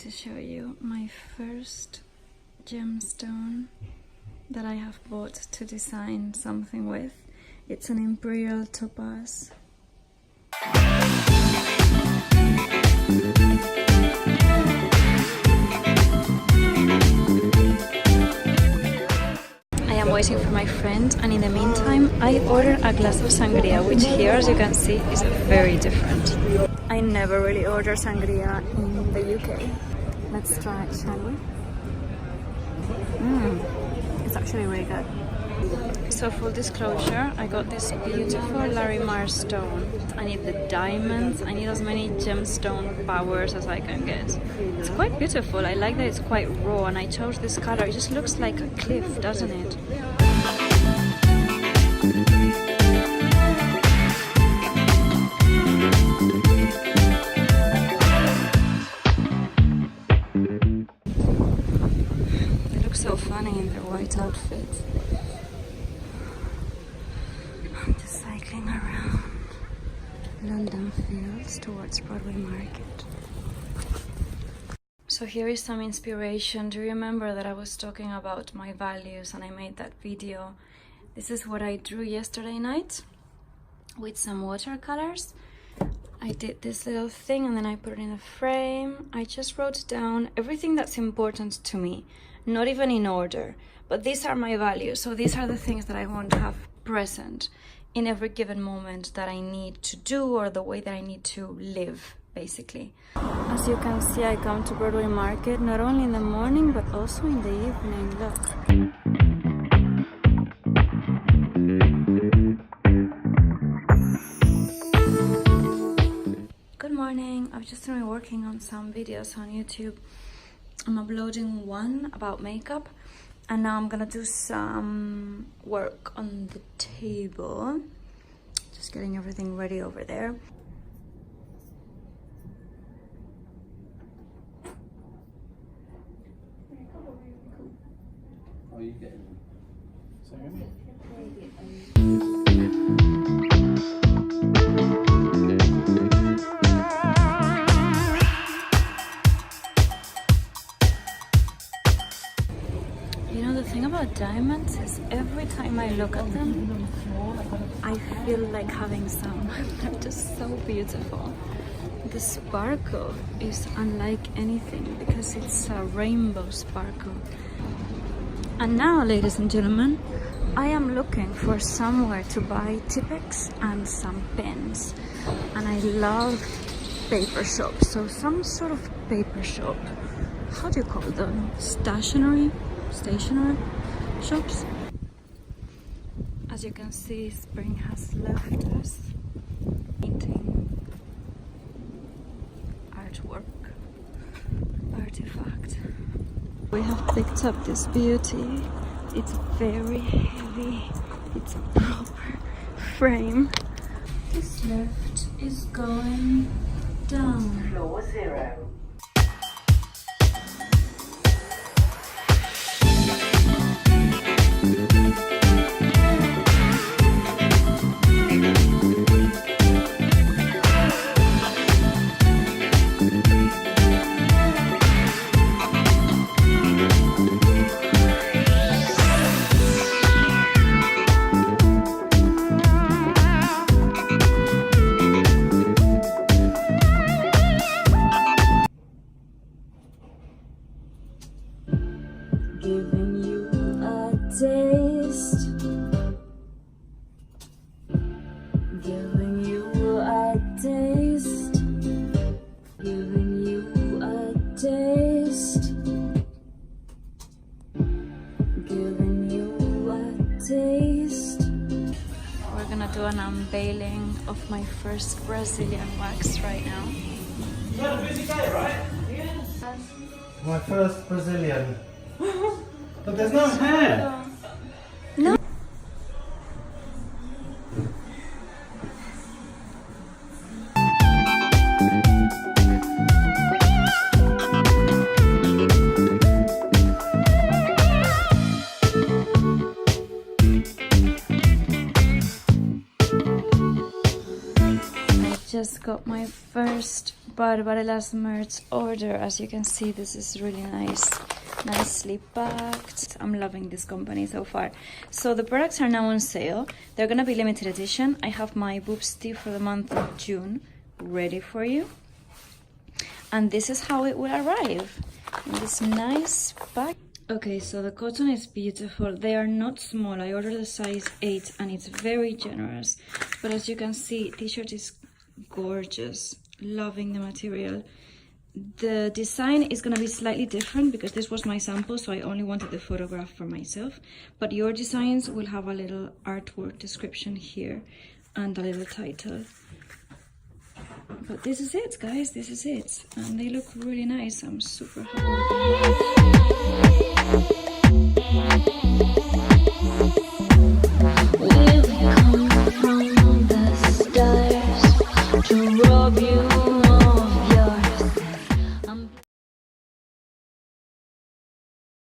to show you my first gemstone that I have bought to design something with. It's an imperial topaz. I'm waiting for my friend, and in the meantime I ordered a glass of sangria, which here, as you can see, is very different. I never really order sangria in the UK. Let's try it, shall we? It's actually really good. So full disclosure, I got this beautiful Larimar stone. I need the diamonds, I need as many gemstone powers as I can get. It's quite beautiful, I like that it's quite raw, and I chose this color. It just looks like a cliff, doesn't it? They look so funny in their white outfits. I'm just cycling around London Fields towards Broadway Market. So here is some inspiration. Do you remember that I was talking about my values and I made that video? This is what I drew yesterday night with some watercolors. I did this little thing and then I put it in a frame. I just wrote down everything that's important to me, not even in order, but these are my values. So these are the things that I want to have present in every given moment that I need to do, or the way that I need to live, basically. As you can see, I come to Broadway Market not only in the morning but also in the evening. Look. Good morning. I've just been working on some videos on YouTube. I'm uploading one about makeup, and now I'm gonna do some work on the table. Just getting everything ready over there. Are you getting them? You know, the thing about diamonds is every time I look at them, I feel like having some. They're just so beautiful. The sparkle is unlike anything because it's a rainbow sparkle. And now, ladies and gentlemen, I am looking for somewhere to buy Tipex and some pens. And I love paper shops, so some sort of paper shop. How do you call them? Stationery shops. As you can see, spring has left us. Painting, artifact. We have picked up this beauty. It's very heavy. It's a proper frame. This lift is going down. Floor 0. Giving you a taste. Giving you a taste. Giving you a taste. Giving you a taste. We're gonna do an unveiling of my first Brazilian wax right now. You had a busy day, right? Yes. My first Brazilian. But there's no hair. No. just got my first Barbarella's merch order. As you can see, this is really nice, nicely packed. I'm loving this company so far. So the products are now on sale. They're gonna be limited edition. I have my Boobs Tee for the month of June ready for you. And this is how it will arrive, in this nice pack. Okay, so the cotton is beautiful. They are not small. I ordered a size 8 and it's very generous. But as you can see, t-shirt is gorgeous. Loving the material. The design is gonna be slightly different because this was my sample, so I only wanted the photograph for myself. But your designs will have a little artwork description here and a little title. But this is it, guys, this is it. And they look really nice. I'm super happy with them.